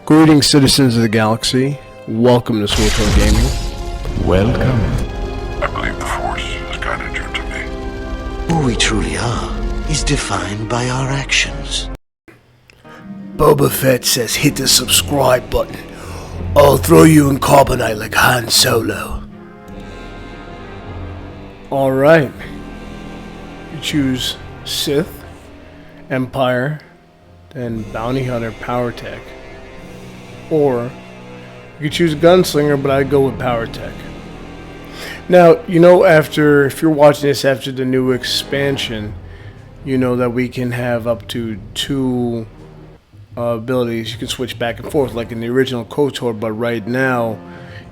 Greetings, citizens of the galaxy. Welcome to SWTOR Gaming. Welcome. I believe the Force has guided you to me. Who we truly are is defined by our actions. Boba Fett says hit the subscribe button. I'll throw you in carbonite like Han Solo. Alright. You choose Sith, Empire, then Bounty Hunter, Power Tech. Or you could choose Gunslinger, but I'd go with Power Tech. Now, you know, if you're watching this after the new expansion, you know that we can have up to two abilities. You can switch back and forth like in the original KOTOR, but right now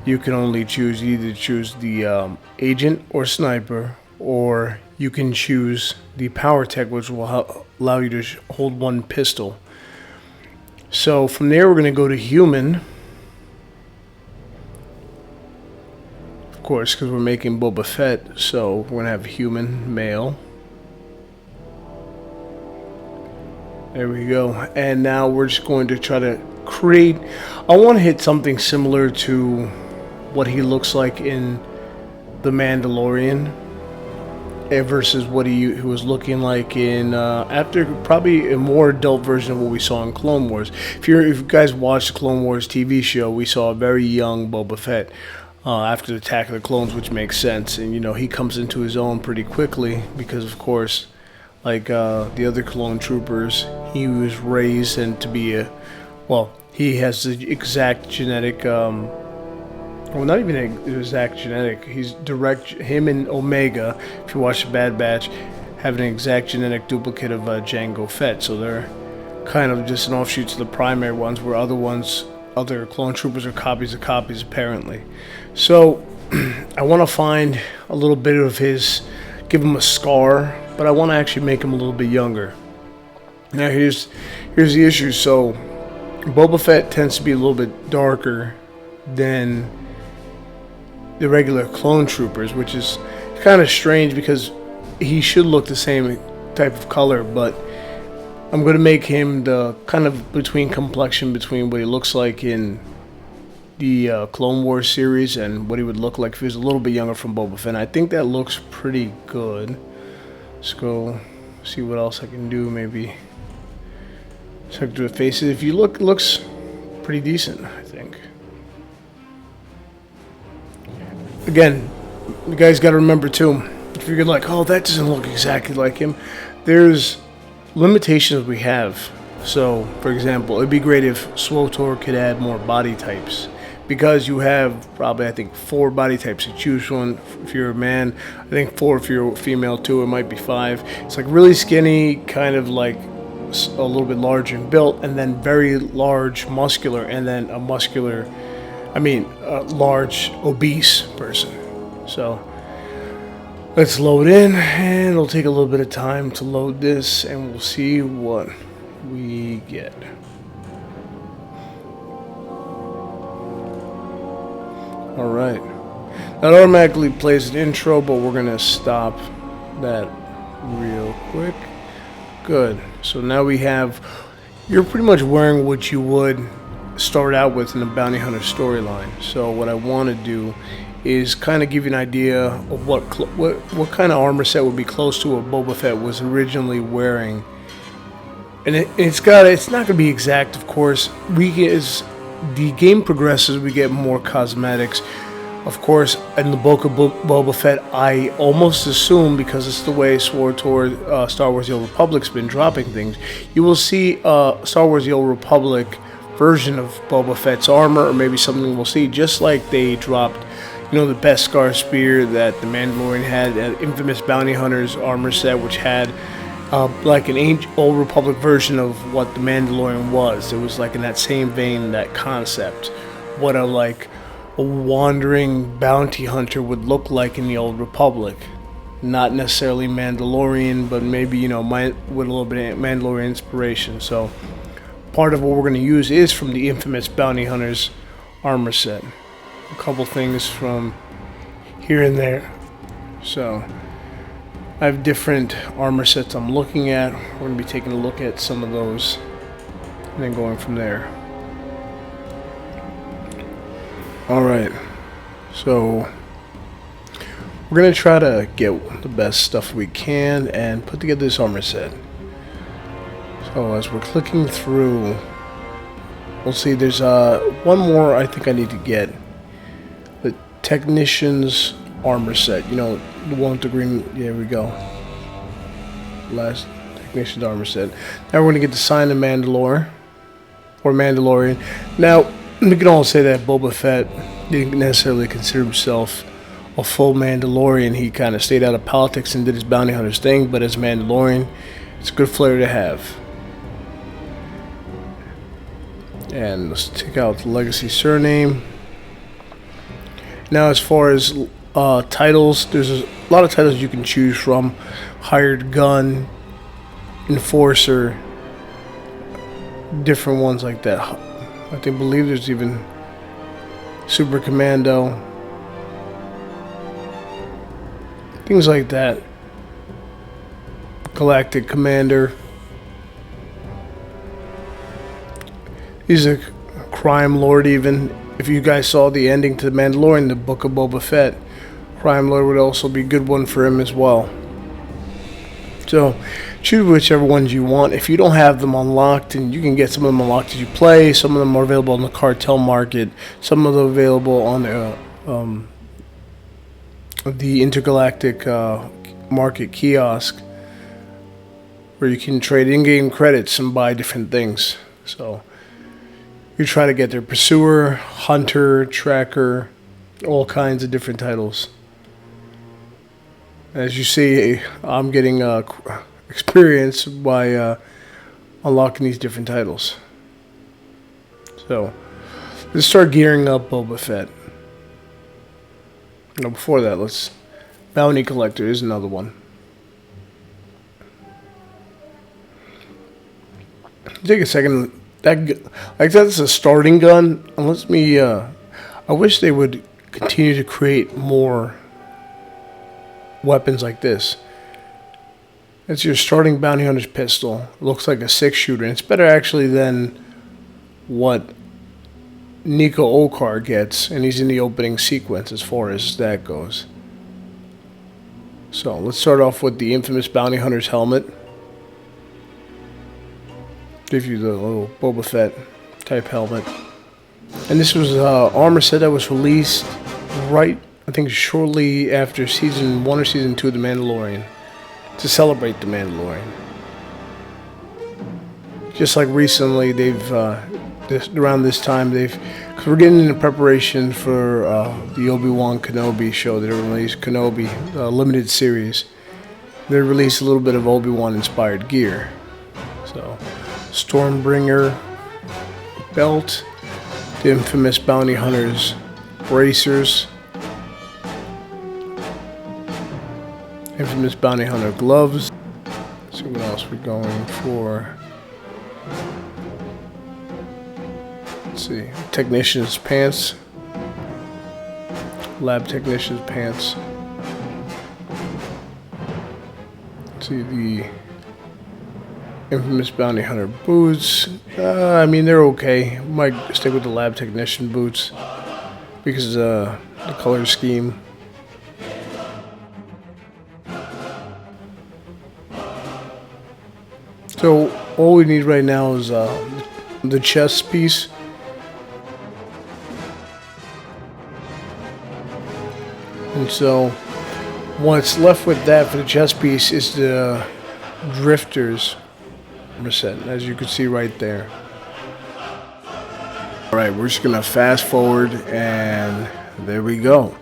you can only choose the agent or sniper, or you can choose the Power Tech, which will allow you to hold one pistol. So from there we're going to go to human, of course, because we're making Boba Fett. So we're going to have human, male. There we go. And now we're just going to try to create, I want to hit something similar to what he looks like in The Mandalorian versus what he was looking like in after probably a more adult version of what we saw in Clone Wars. If you guys watched the Clone Wars TV show, we saw a very young Boba Fett after the Attack of the Clones, which makes sense. And you know, he comes into his own pretty quickly because, of course, like the other clone troopers, he was raised and to be he has the exact genetic well, not even exact genetic. He's him and Omega, if you watch the Bad Batch, have an exact genetic duplicate of Jango Fett. So they're kind of just an offshoot to the primary ones, where other clone troopers are copies of copies, apparently. So I want to find a little bit of his, give him a scar, but I want to actually make him a little bit younger. Now here's the issue. So Boba Fett tends to be a little bit darker than the regular clone troopers, which is kind of strange because he should look the same type of color, but I'm going to make him the kind of complexion between what he looks like in the Clone Wars series and what he would look like if he was a little bit younger from Boba Fett. And I think that looks pretty good. Let's go see what else I can do. Maybe so I can do the faces. If you look, it looks pretty decent, I think. Again, you guys got to remember too, if you're like, oh, that doesn't look exactly like him, there's limitations we have. So, for example, it'd be great if SWTOR could add more body types, because you have probably, I think, 4 body types to choose from if you're a man. I think 4 if you're a female too. It might be 5. It's like really skinny, kind of like a little bit larger in built, and then very large, muscular, and then a large, obese person. So let's load in, and it'll take a little bit of time to load this, and we'll see what we get. Alright. That automatically plays an intro, but we're going to stop that real quick. Good. So now you're pretty much wearing what you would start out with in the Bounty Hunter storyline. So what I want to do is kind of give you an idea of what kind of armor set would be close to what Boba Fett was originally wearing. And it's not going to be exact, of course. As the game progresses, we get more cosmetics. Of course, in the Book of Boba Fett, I almost assume, because it's the way SWTOR, Star Wars The Old Republic's been dropping things, you will see Star Wars The Old Republic version of Boba Fett's armor, or maybe something we'll see, just like they dropped, the Beskar spear that the Mandalorian had, an infamous Bounty Hunter's armor set, which had like an Old Republic version of what the Mandalorian was. It was like in that same vein, that concept, what a wandering bounty hunter would look like in the Old Republic. Not necessarily Mandalorian, but maybe, with a little bit of Mandalorian inspiration. So part of what we're going to use is from the infamous Bounty Hunter's armor set. A couple things from here and there. So I have different armor sets I'm looking at. We're going to be taking a look at some of those and then going from there. Alright, so we're going to try to get the best stuff we can and put together this armor set. So as we're clicking through, we'll see there's one more I think I need to get. The Technician's armor set. You know, the one with the green, there we go. Last Technician's armor set. Now we're going to get the Sign of Mandalore, or Mandalorian. Now, we can all say that Boba Fett didn't necessarily consider himself a full Mandalorian. He kind of stayed out of politics and did his bounty hunter's thing, but as Mandalorian, it's a good flair to have. And let's take out the legacy surname. Now as far as titles, there's a lot of titles you can choose from. Hired gun, enforcer, different ones like that. I believe there's even Super Commando, things like that. Galactic Commander. He's a crime lord. Even if you guys saw the ending to The Mandalorian, the Book of Boba Fett, crime lord would also be a good one for him as well. So choose whichever ones you want. If you don't have them unlocked, and you can get some of them unlocked as you play, some of them are available on the cartel market, some of them available on the intergalactic market kiosk, where you can trade in-game credits and buy different things. So you try to get their Pursuer, Hunter, Tracker, all kinds of different titles. As you see, I'm getting experience by unlocking these different titles. So let's start gearing up Boba Fett. No, before that, let's Bounty Collector is another one. Take a second. That's a starting gun. And let me. I wish they would continue to create more weapons like this. It's your starting bounty hunter's pistol. It looks like a 6-shooter. And it's better actually than what Nico Okar gets, and he's in the opening sequence as far as that goes. So let's start off with the infamous bounty hunter's helmet. Give you the little Boba Fett type helmet. And this was an armor set that was released right, I think, shortly after Season 1 or Season 2 of The Mandalorian, to celebrate The Mandalorian. Just like recently, they've, around this time, because we're getting into preparation for the Obi-Wan Kenobi show that released, Kenobi, limited series. They released a little bit of Obi-Wan inspired gear. So, Stormbringer belt, the infamous bounty hunter's bracers, infamous bounty hunter gloves. Let's see what else we're going for. Let's see, technician's pants, lab technician's pants. Let's see, the infamous bounty hunter boots. I mean, they're okay. Might stick with the lab technician boots because the color scheme. So all we need right now is the chest piece. And so what's left with that for the chest piece is the drifters set, as you can see right there. Alright, we're just gonna fast forward, and there we go.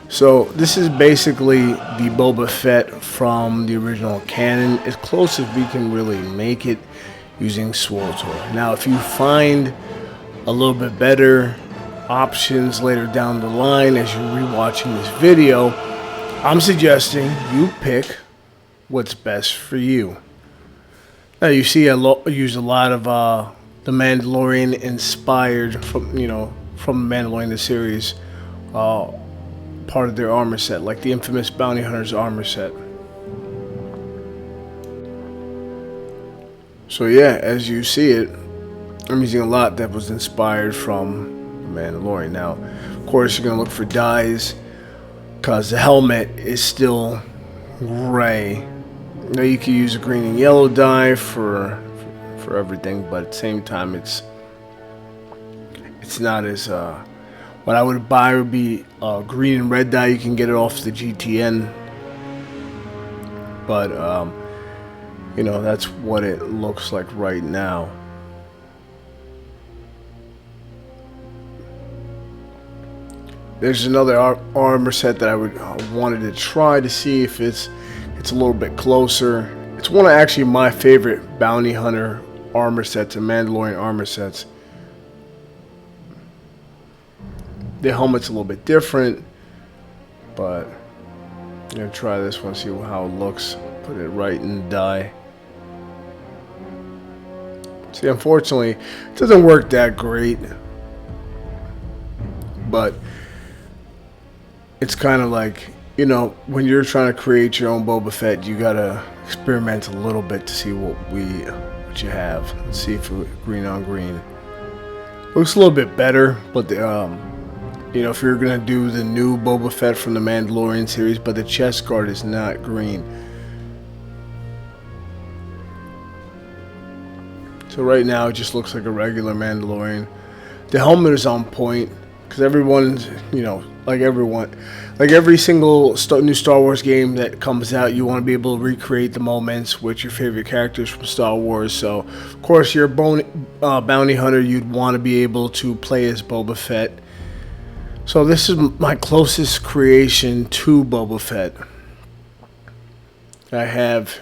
So this is basically the Boba Fett from the original canon, as close as we can really make it using SWTOR. Now if you find a little bit better options later down the line as you're rewatching this video, I'm suggesting you pick what's best for you. Now you see I use a lot of the Mandalorian inspired from Mandalorian the series part of their armor set, like the infamous bounty hunter's armor set. So yeah, as you see it, I'm using a lot that was inspired from Mandalorian. Now, of course, you're gonna look for dyes, cause the helmet is still gray. Now you can use a green and yellow dye for everything, but at the same time, it's not as what I would buy would be green and red dye. You can get it off the GTN, but you know, that's what it looks like right now. There's another armor set that I wanted to try to see if it's a little bit closer. It's one of actually my favorite bounty hunter armor sets and Mandalorian armor sets. The helmet's a little bit different, but I'm gonna try this one, see how it looks. Put it right in the dye. See, unfortunately, it doesn't work that great, but it's kind of like, you know, when you're trying to create your own Boba Fett, you gotta experiment a little bit to see what you have. Let's see if green on green looks a little bit better, but the you know, if you're gonna do the new Boba Fett from the Mandalorian series, but the chest guard is not green. So right now it just looks like a regular Mandalorian. The helmet is on point because everyone's, you know, like every single new Star Wars game that comes out, you want to be able to recreate the moments with your favorite characters from Star Wars. So, of course, you're a bounty hunter, you'd want to be able to play as Boba Fett. So this is my closest creation to Boba Fett I have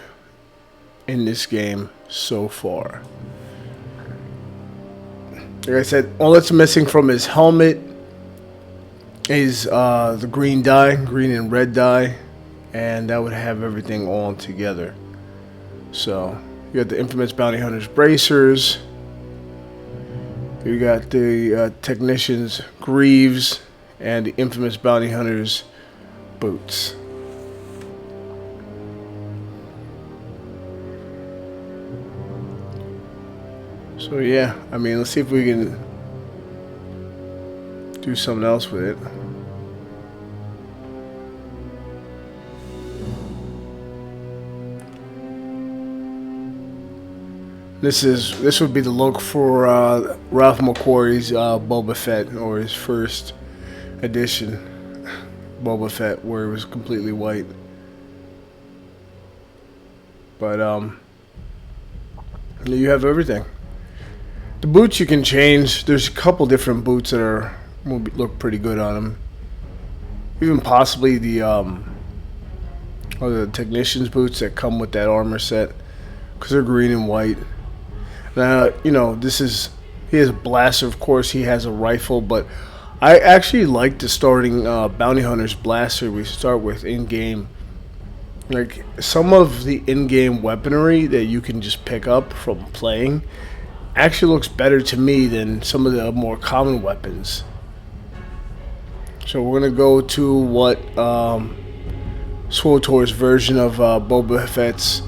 in this game so far. Like I said, all that's missing from his helmet is the green dye, green and red dye, and that would have everything all together. So you got the infamous bounty hunter's bracers, you got the technician's greaves, and the infamous bounty hunter's boots. So yeah, I mean, let's see if we can do something else with it. This would be the look for Ralph McQuarrie's Boba Fett, or his first edition Boba Fett, where it was completely white. But you have everything. The boots you can change. There's a couple different boots that look pretty good on him. Even possibly the technician's boots that come with that armor set, because they're green and white. Now, you know, he has a blaster, of course, he has a rifle, but I actually like the starting bounty hunter's blaster we start with in-game. Like, some of the in-game weaponry that you can just pick up from playing actually looks better to me than some of the more common weapons. So we're going to go to what SWTOR's version of Boba Fett's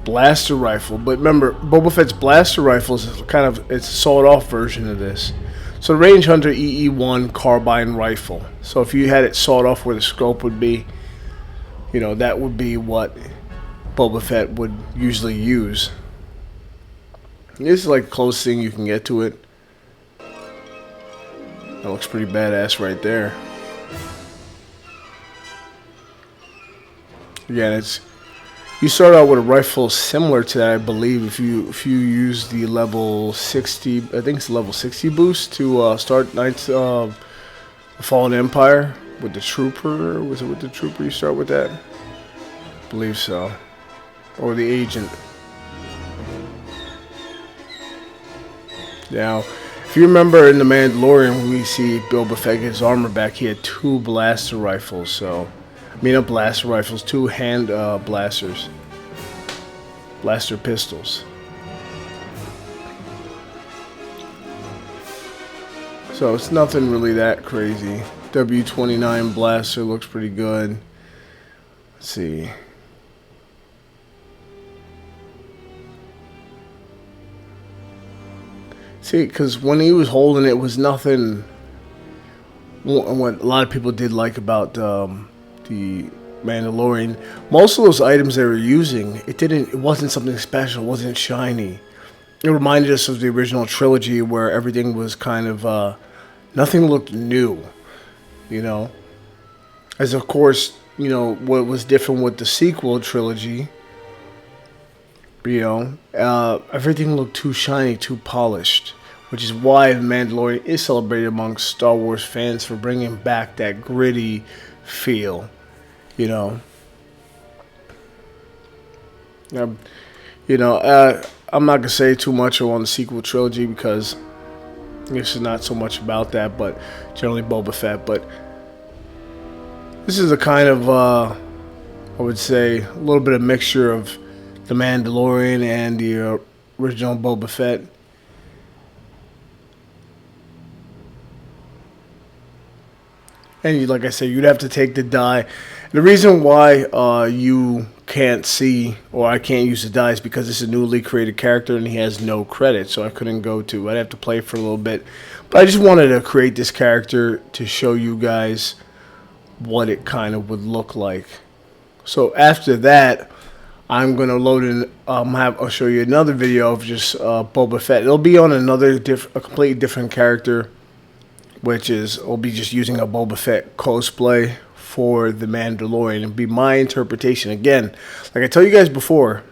blaster rifle. But remember, Boba Fett's blaster rifle is it's a sawed-off version of this. So the Range Hunter EE1 carbine rifle. So if you had it sawed off where the scope would be, you know, that would be what Boba Fett would usually use. This is like the closest thing you can get to it. That looks pretty badass right there. Again, you start out with a rifle similar to that, I believe, if you use the level 60, I think it's level 60 boost to start Knights of the Fallen Empire with the Trooper. Was it with the Trooper you start with that? I believe so. Or the Agent. Now, if you remember in The Mandalorian, when we see Boba Fett get his armor back, he had 2 blaster rifles. So, I mean, not blaster rifles, 2 hand blasters. Blaster pistols. So, it's nothing really that crazy. W29 blaster looks pretty good. Let's see. See, because when he was holding it, was nothing what a lot of people did like about the Mandalorian, most of those items they were using, it wasn't something special, it wasn't shiny. It reminded us of the original trilogy where everything was kind of nothing looked new, you know. As of course, you know, what was different with the sequel trilogy, you know, everything looked too shiny, too polished, which is why The Mandalorian is celebrated amongst Star Wars fans for bringing back that gritty feel, you know. I'm not gonna say too much on the sequel trilogy because this is not so much about that, but generally Boba Fett. But this is a kind of, I would say, a little bit of mixture of The Mandalorian and the original Boba Fett. And like I said, you'd have to take the dye. The reason why you can't see, or I can't use the dye, is because it's a newly created character and he has no credit, so I couldn't go to. I'd have to play for a little bit. But I just wanted to create this character to show you guys what it kind of would look like. So after that, I'm gonna load in. I'll show you another video of just Boba Fett. It'll be on a completely different character, which is we'll be just using a Boba Fett cosplay for The Mandalorian. It'll be my interpretation. Again, like I tell you guys before,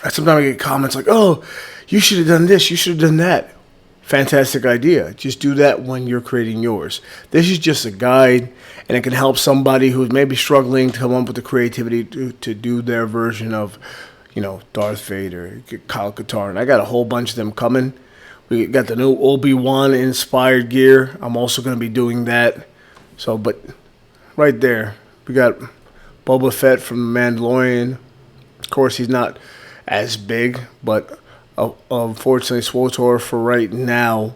sometimes I get comments like, "Oh, you should have done this. You should have done that." Fantastic idea. Just do that when you're creating yours. This is just a guide, and it can help somebody who's maybe struggling to come up with the creativity to do their version of, you know, Darth Vader, Kyle Katarn. I got a whole bunch of them coming. We got the new Obi-Wan inspired gear. I'm also going to be doing that. So, but right there, we got Boba Fett from The Mandalorian. Of course, he's not as big, but unfortunately, SWTOR for right now,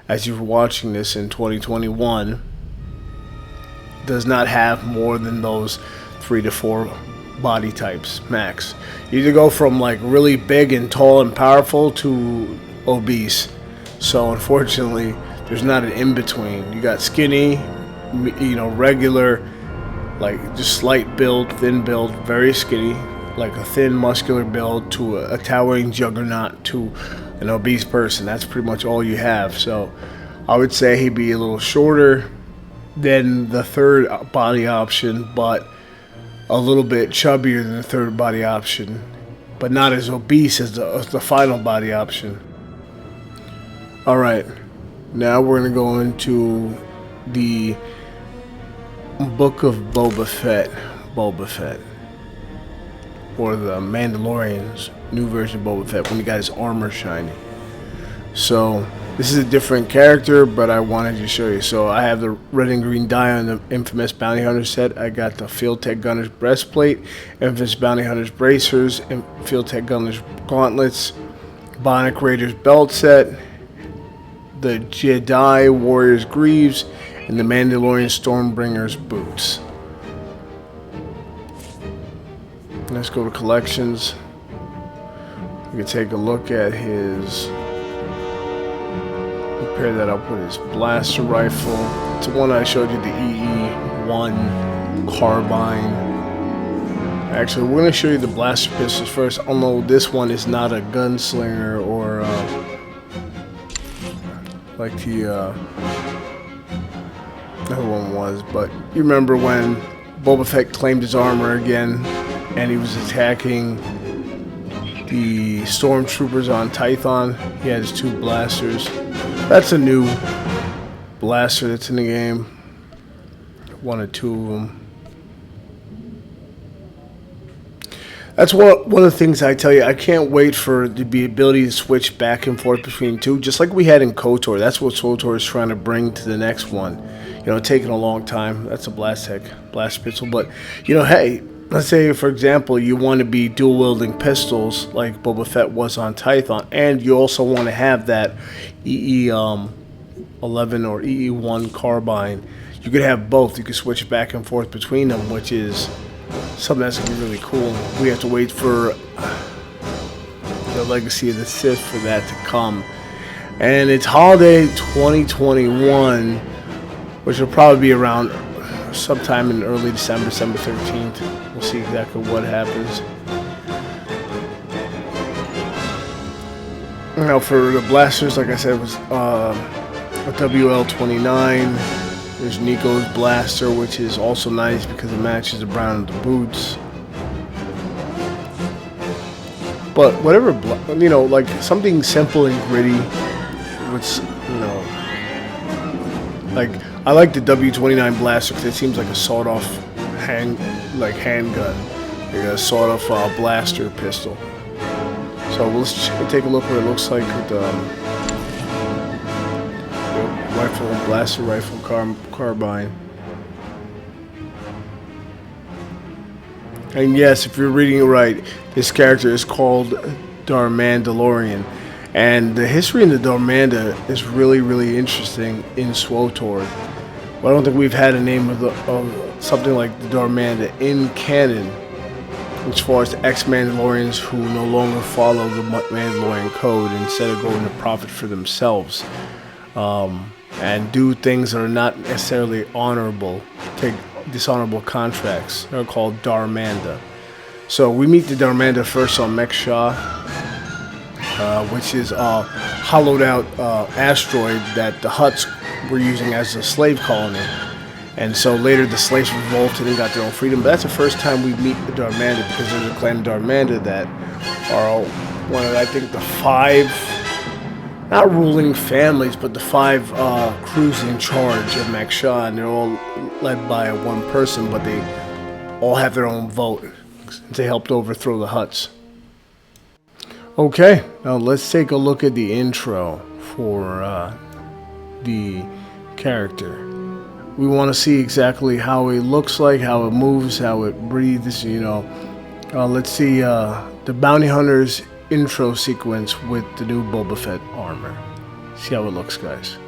as you're watching this in 2021, does not have more than those 3 to 4 body types max. You either go from like really big and tall and powerful to obese. So unfortunately, there's not an in-between. You got skinny, you know, regular, like just slight build, thin build, very skinny, like a thin muscular build, to a towering juggernaut, to an obese person. That's pretty much all you have. So I would say he'd be a little shorter than the third body option, but a little bit chubbier than the third body option, but not as obese as the final body option. Alright, now we're going to go into the Book of Boba Fett. Or the Mandalorian's new version of Boba Fett when he got his armor shiny. So this is a different character, but I wanted to show you. So I have the red and green dye on the infamous Bounty Hunter set. I got the Field Tech Gunner's breastplate, infamous Bounty Hunter's bracers, and Field Tech Gunner's gauntlets, Bionic Raiders belt set, the Jedi Warrior's greaves, and the Mandalorian Stormbringer's boots. Let's go to collections. We can take a look at his, pair that up with his blaster rifle. It's the one I showed you, the EE-1 carbine. Actually, we're going to show you the blaster pistols first, although this one is not a gunslinger or like the other one was. But you remember when Boba Fett claimed his armor again, and he was attacking the stormtroopers on Tython. He had his 2 blasters. That's a new blaster that's in the game. 1 or 2 of them. That's one of the things I tell you. I can't wait for the ability to switch back and forth between 2, just like we had in KOTOR. That's what SWTOR is trying to bring to the next one. You know, taking a long time. That's a blast pistol. But, you know, hey, let's say, for example, you want to be dual-wielding pistols like Boba Fett was on Tython, and you also want to have that EE-11 or EE-1 carbine. You could have both. You could switch back and forth between them, which is something that's going to be really cool. We have to wait for the Legacy of the Sith for that to come. And it's holiday 2021. which will probably be around sometime in early December 13th. We'll see exactly what happens. Now for the blasters, like I said, it was a WL-29. There's Nico's blaster, which is also nice because it matches the brown of the boots. But whatever, you know, like something simple and gritty. Which, you know, like I like the W-29 blaster because it seems like a sawed-off handgun, like a sawed-off blaster pistol. So let's take a look what it looks like with the rifle, blaster rifle, carbine. And yes, if you're reading it right, this character is called Darmandalorian. And the history in the Darmanda is really, really interesting in SWTOR. But I don't think we've had a name of something like the Darmanda in canon, as far as the ex-Mandalorians who no longer follow the Mandalorian code, instead of going to profit for themselves and do things that are not necessarily honorable, take dishonorable contracts. They're called Darmanda. So we meet the Darmanda first on Mek Shah, which is a hollowed out asteroid that the Hutts were using as a slave colony. And so later the slaves revolted and got their own freedom. But that's the first time we meet the Darmanda, because there's a clan of Darmanda that are one of, I think, the 5, not ruling families, but the 5 crews in charge of Mek Shah. And they're all led by one person, but they all have their own vote. They helped overthrow the Hutts. Okay, now let's take a look at the intro for the character. We want to see exactly how it looks like, how it moves, how it breathes, you know. Let's see the Bounty Hunter's intro sequence with the new Boba Fett armor. See how it looks, guys.